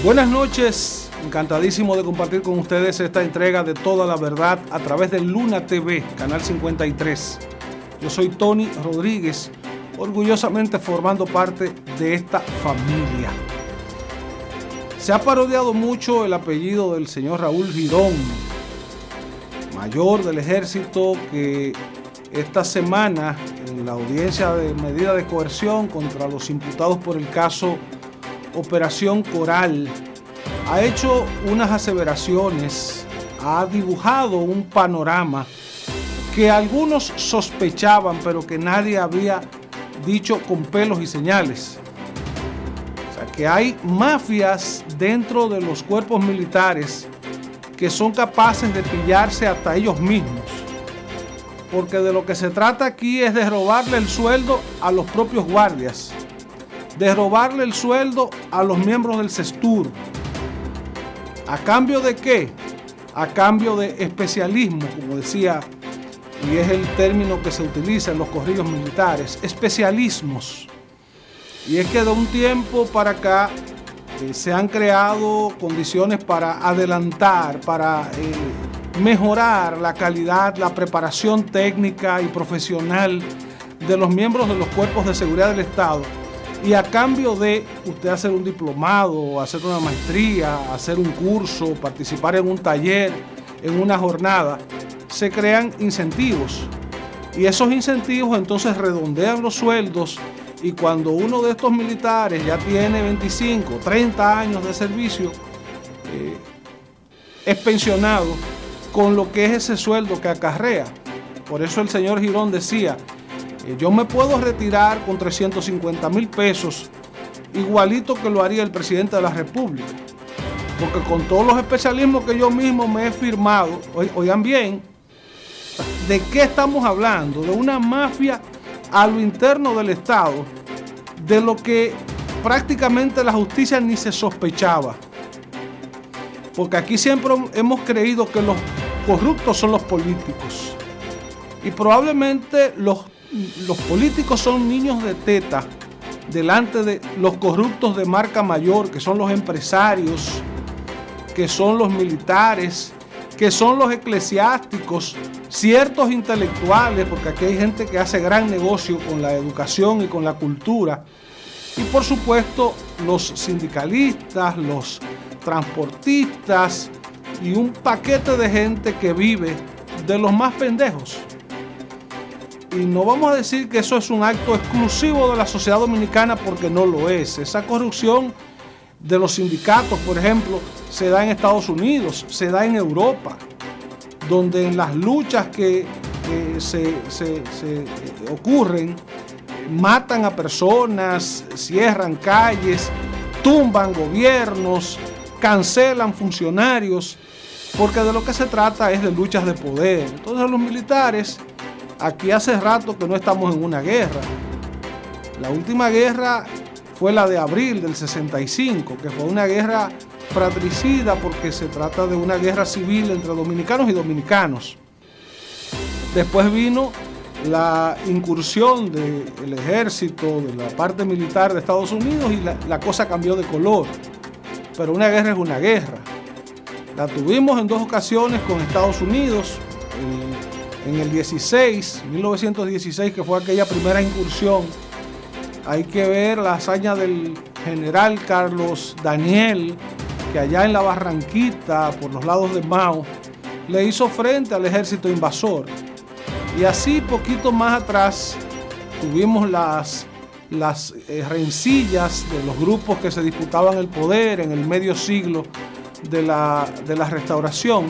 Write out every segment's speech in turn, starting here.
Buenas noches, encantadísimo de compartir con ustedes esta entrega de Toda la Verdad a través de Luna TV, Canal 53. Yo soy Tony Rodríguez, orgullosamente formando parte de esta familia. Se ha parodiado mucho el apellido del señor Raúl Girón, mayor del ejército, que esta semana en la audiencia de medida de coerción contra los imputados por el caso Operación Coral ha hecho unas aseveraciones, ha dibujado un panorama que algunos sospechaban, pero que nadie había dicho con pelos y señales. O sea, que hay mafias dentro de los cuerpos militares que son capaces de pillarse hasta ellos mismos. Porque de lo que se trata aquí es de robarle el sueldo a los propios guardias, de robarle el sueldo a los miembros del CESTUR. ¿A cambio de qué? A cambio de especialismo, como decía, y es el término que se utiliza en los corrillos militares, especialismos. Y es que de un tiempo para acá se han creado condiciones para adelantar, para mejorar la calidad, la preparación técnica y profesional de los miembros de los cuerpos de seguridad del Estado. Y a cambio de usted hacer un diplomado, hacer una maestría, hacer un curso, participar en un taller, en una jornada, se crean incentivos. Y esos incentivos entonces redondean los sueldos, y cuando uno de estos militares ya tiene 25, 30 años de servicio, es pensionado con lo que es ese sueldo que acarrea. Por eso el señor Girón decía: yo me puedo retirar con 350,000 pesos, igualito que lo haría el presidente de la República. Porque con todos los especialismos que yo mismo me he firmado, oigan bien, ¿de qué estamos hablando? De una mafia a lo interno del Estado, de lo que prácticamente la justicia ni se sospechaba. Porque aquí siempre hemos creído que los corruptos son los políticos. Y probablemente los políticos son niños de teta delante de los corruptos de marca mayor, que son los empresarios, que son los militares, que son los eclesiásticos, ciertos intelectuales, porque aquí hay gente que hace gran negocio con la educación y con la cultura, y por supuesto los sindicalistas, los transportistas y un paquete de gente que vive de los más pendejos. Y no vamos a decir que eso es un acto exclusivo de la sociedad dominicana, porque no lo es. Esa corrupción de los sindicatos, por ejemplo, se da en Estados Unidos, se da en Europa, donde en las luchas que se ocurren, matan a personas, cierran calles, tumban gobiernos, cancelan funcionarios, porque de lo que se trata es de luchas de poder. Entonces los militares, aquí hace rato que no estamos en una guerra. La última guerra fue la de abril del 65, que fue una guerra fratricida, porque se trata de una guerra civil entre dominicanos y dominicanos. Después vino la incursión del ejército, de la parte militar de Estados Unidos, y la cosa cambió de color. Pero una guerra es una guerra. La tuvimos en dos ocasiones con Estados Unidos, en el 1916, que fue aquella primera incursión. Hay que ver la hazaña del general Carlos Daniel, que allá en la Barranquita, por los lados de Mao, le hizo frente al ejército invasor. Y así, poquito más atrás, tuvimos las rencillas de los grupos que se disputaban el poder en el medio siglo de la Restauración,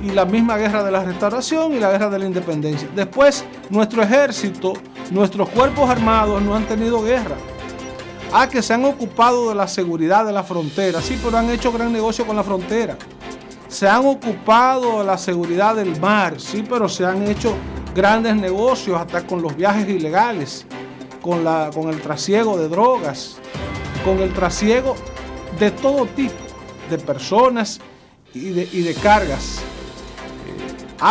y la misma guerra de la Restauración y la guerra de la Independencia. Después, nuestro ejército, nuestros cuerpos armados no han tenido guerra. Que se han ocupado de la seguridad de la frontera, sí, pero han hecho gran negocio con la frontera. Se han ocupado de la seguridad del mar, sí, pero se han hecho grandes negocios hasta con los viajes ilegales, con el trasiego de drogas, con el trasiego de todo tipo de personas y de cargas.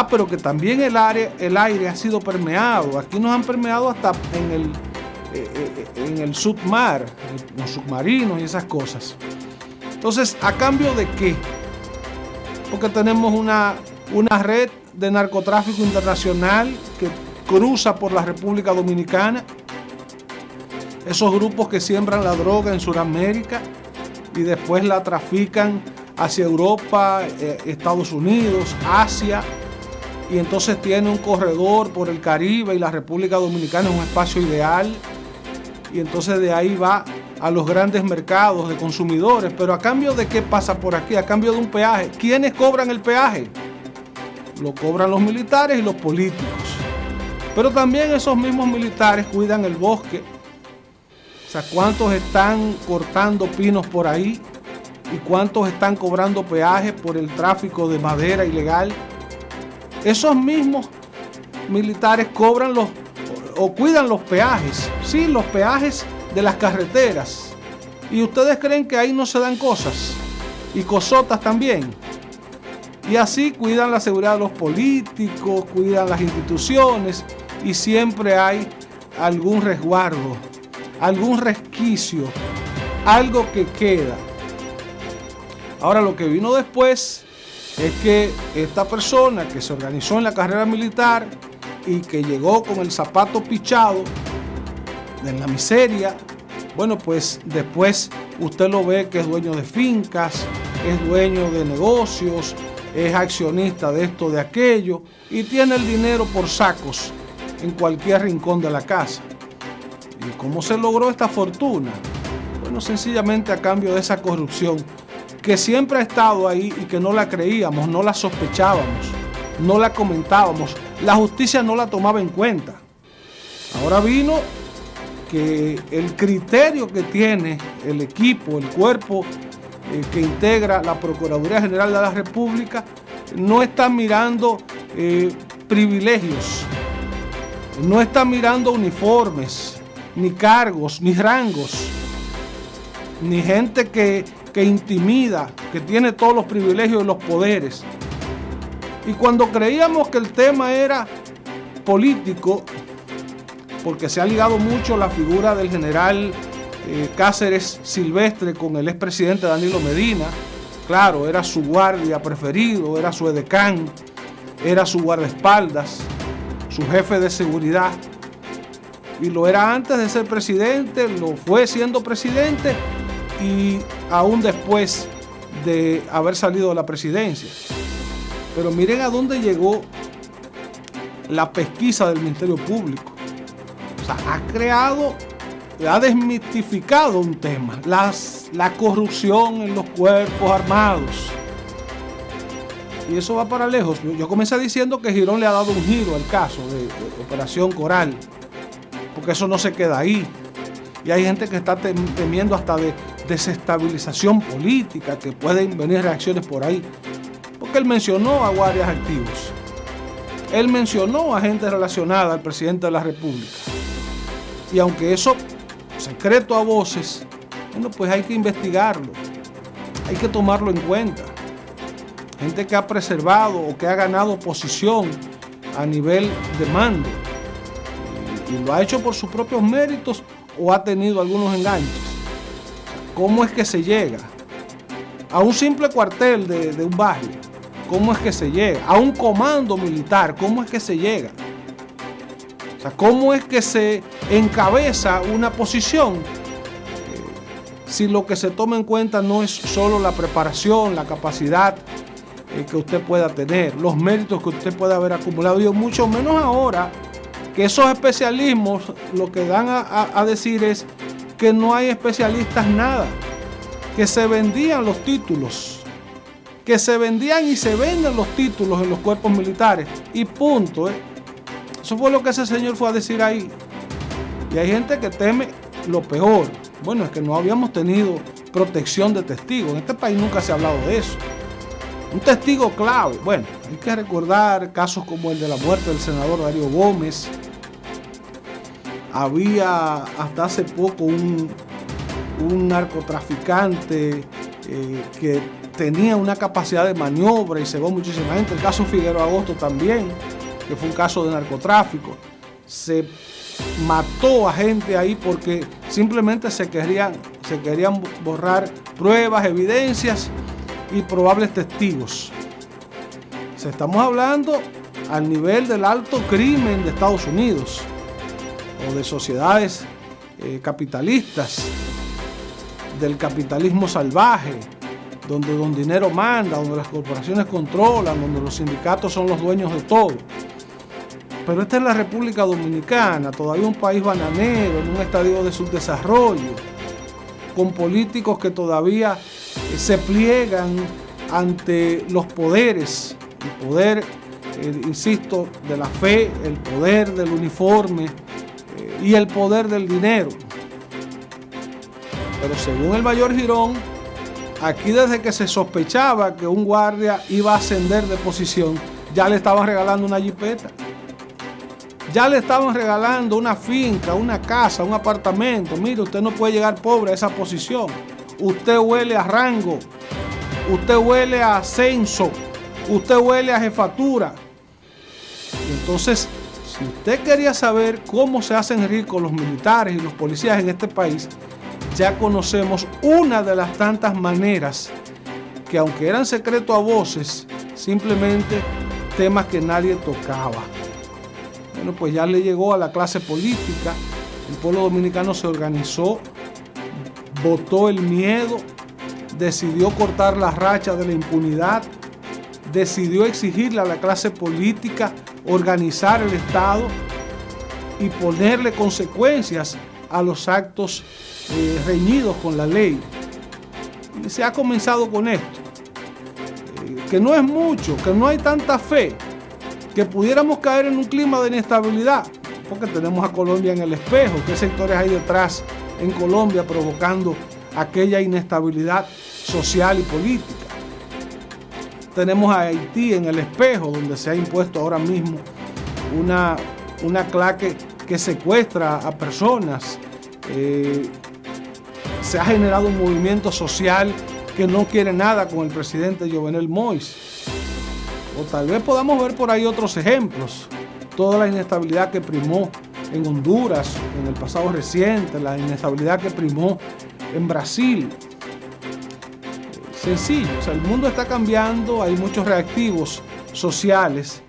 Pero que también el aire ha sido permeado. Aquí nos han permeado hasta en el submar, los submarinos y esas cosas. Entonces, ¿a cambio de qué? Porque tenemos una red de narcotráfico internacional que cruza por la República Dominicana. Esos grupos que siembran la droga en Sudamérica y después la trafican hacia Europa, Estados Unidos, Asia, y entonces tiene un corredor por el Caribe y la República Dominicana es un espacio ideal, y entonces de ahí va a los grandes mercados de consumidores. Pero ¿a cambio de qué pasa por aquí? A cambio de un peaje. ¿Quiénes cobran el peaje? Lo cobran los militares y los políticos. Pero también esos mismos militares cuidan el bosque. O sea, ¿cuántos están cortando pinos por ahí? ¿Y cuántos están cobrando peajes por el tráfico de madera ilegal? Esos mismos militares cobran o cuidan los peajes. Sí, los peajes de las carreteras. ¿Y ustedes creen que ahí no se dan cosas? Y cosotas también. Y así cuidan la seguridad de los políticos, cuidan las instituciones, y siempre hay algún resguardo, algún resquicio, algo que queda. Ahora, lo que vino después es que esta persona que se organizó en la carrera militar y que llegó con el zapato pichado en la miseria, bueno, pues después usted lo ve que es dueño de fincas, es dueño de negocios, es accionista de esto, de aquello, y tiene el dinero por sacos en cualquier rincón de la casa. ¿Y cómo se logró esta fortuna? Bueno, sencillamente a cambio de esa corrupción que siempre ha estado ahí y que no la creíamos, no la sospechábamos, no la comentábamos, la justicia no la tomaba en cuenta. Ahora vino que el criterio que tiene el equipo, el cuerpo que integra la Procuraduría General de la República, no está mirando privilegios, no está mirando uniformes, ni cargos, ni rangos, ni gente que intimida, que tiene todos los privilegios y los poderes. Y cuando creíamos que el tema era político, porque se ha ligado mucho la figura del general Cáceres Silvestre con el expresidente Danilo Medina, claro, era su guardia preferido, era su edecán, era su guardaespaldas, su jefe de seguridad, y lo era antes de ser presidente, lo fue siendo presidente y aún después de haber salido de la presidencia. Pero miren a dónde llegó la pesquisa del Ministerio Público. O sea, ha desmitificado un tema, la corrupción en los cuerpos armados. Y eso va para lejos. Yo comencé diciendo que Girón le ha dado un giro al caso de Operación Coral, porque eso no se queda ahí. Y hay gente que está temiendo hasta de desestabilización política, que pueden venir reacciones por ahí. Porque él mencionó a guardias activos. Él mencionó a gente relacionada al presidente de la República. Y aunque eso, secreto a voces, bueno, pues hay que investigarlo. Hay que tomarlo en cuenta. Gente que ha preservado o que ha ganado posición a nivel de mando. Y lo ha hecho por sus propios méritos o ha tenido algunos enganches. ¿Cómo es que se llega a un simple cuartel de un barrio? ¿Cómo es que se llega a un comando militar? ¿Cómo es que se llega? O sea, ¿cómo es que se encabeza una posición? Si lo que se toma en cuenta no es solo la preparación, la capacidad que usted pueda tener, los méritos que usted pueda haber acumulado, y mucho menos ahora que esos especialismos lo que dan a decir es que no hay especialistas nada, que se vendían los títulos, que se vendían y se venden los títulos en los cuerpos militares y punto. Eso fue lo que ese señor fue a decir ahí. Y hay gente que teme lo peor. Bueno, es que no habíamos tenido protección de testigos. En este país nunca se ha hablado de eso. Un testigo clave. Bueno, hay que recordar casos como el de la muerte del senador Darío Gómez. Había hasta hace poco un narcotraficante que tenía una capacidad de maniobra y cegó muchísima gente. El caso Figueroa Agosto también, que fue un caso de narcotráfico. Se mató a gente ahí porque simplemente se se querían borrar pruebas, evidencias y probables testigos. Estamos hablando al nivel del alto crimen de Estados Unidos o de sociedades capitalistas, del capitalismo salvaje, donde dinero manda, donde las corporaciones controlan, donde los sindicatos son los dueños de todo. Pero esta es la República Dominicana, todavía un país bananero, en un estadio de subdesarrollo, con políticos que todavía se pliegan ante los poderes, el poder, insisto, de la fe, el poder del uniforme y el poder del dinero. Pero según el mayor Girón, aquí desde que se sospechaba que un guardia iba a ascender de posición, ya le estaban regalando una jipeta. Ya le estaban regalando una finca, una casa, un apartamento. Mire, usted no puede llegar pobre a esa posición. Usted huele a rango, usted huele a ascenso, usted huele a jefatura. Y entonces, si usted quería saber cómo se hacen ricos los militares y los policías en este país, ya conocemos una de las tantas maneras que, aunque eran secreto a voces, simplemente temas que nadie tocaba. Bueno, pues ya le llegó a la clase política. El pueblo dominicano se organizó, votó el miedo, decidió cortar las rachas de la impunidad, decidió exigirle a la clase política organizar el Estado y ponerle consecuencias a los actos reñidos con la ley. Y se ha comenzado con esto, que no es mucho, que no hay tanta fe, que pudiéramos caer en un clima de inestabilidad, porque tenemos a Colombia en el espejo. ¿Qué sectores hay detrás en Colombia provocando aquella inestabilidad social y política? Tenemos a Haití en el espejo, donde se ha impuesto ahora mismo una claque que secuestra a personas. Se ha generado un movimiento social que no quiere nada con el presidente Jovenel Moïse. O tal vez podamos ver por ahí otros ejemplos. Toda la inestabilidad que primó en Honduras en el pasado reciente, la inestabilidad que primó en Brasil. Sencillo, o sea, el mundo está cambiando, hay muchos reactivos sociales,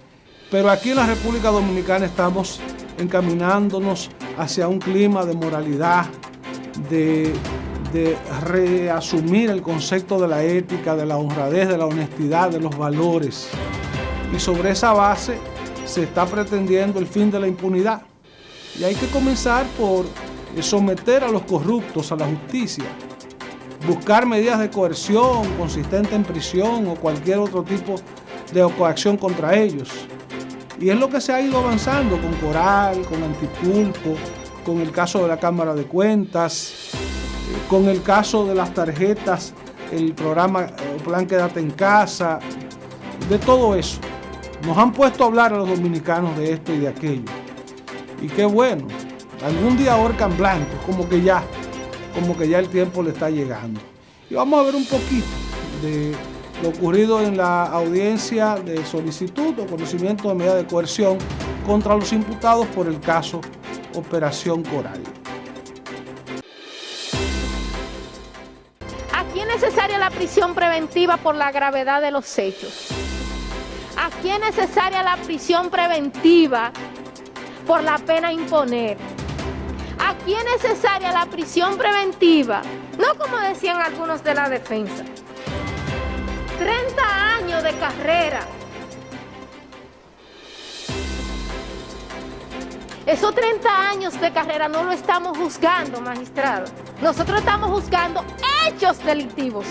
pero aquí en la República Dominicana estamos encaminándonos hacia un clima de moralidad, de reasumir el concepto de la ética, de la honradez, de la honestidad, de los valores. Y sobre esa base se está pretendiendo el fin de la impunidad. Y hay que comenzar por someter a los corruptos a la justicia, buscar medidas de coerción consistente en prisión o cualquier otro tipo de coacción contra ellos. Y es lo que se ha ido avanzando con Coral, con Antipulpo, con el caso de la Cámara de Cuentas, con el caso de las tarjetas, el programa, el plan Quédate en Casa, de todo eso. Nos han puesto a hablar a los dominicanos de esto y de aquello. Y qué bueno, algún día ahorcan blancos, como que ya el tiempo le está llegando. Y vamos a ver un poquito de lo ocurrido en la audiencia de solicitud o conocimiento de medida de coerción contra los imputados por el caso Operación Coral. Aquí es necesaria la prisión preventiva por la gravedad de los hechos. Aquí es necesaria la prisión preventiva por la pena a imponer. Aquí es necesaria la prisión preventiva, no como decían algunos de la defensa. 30 años de carrera. Esos 30 años de carrera no lo estamos juzgando, magistrado. Nosotros estamos juzgando hechos delictivos.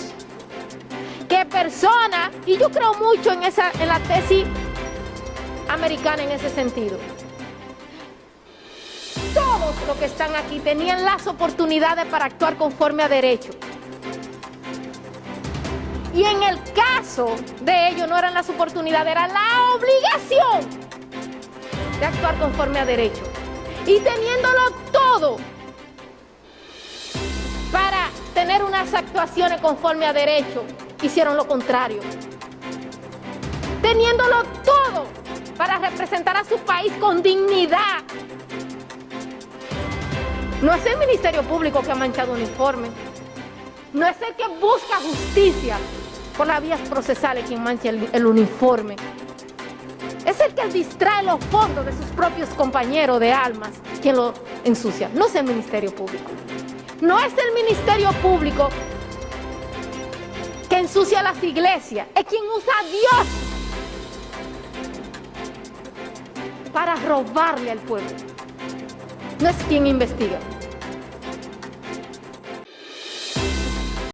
Que personas, y yo creo mucho en la tesis americana en ese sentido. Todos los que están aquí tenían las oportunidades para actuar conforme a derecho. Y en el caso de ellos no eran las oportunidades, era la obligación de actuar conforme a derecho. Y teniéndolo todo para tener unas actuaciones conforme a derecho, hicieron lo contrario. Teniéndolo todo para representar a su país con dignidad. No es el Ministerio Público que ha manchado uniforme, No es el que busca justicia por las vías procesales quien mancha el uniforme. Es el que distrae los fondos de sus propios compañeros de armas quien lo ensucia. No es el Ministerio Público. No es el Ministerio Público que ensucia las iglesias. Es quien usa a Dios para robarle al pueblo. No es quien investiga.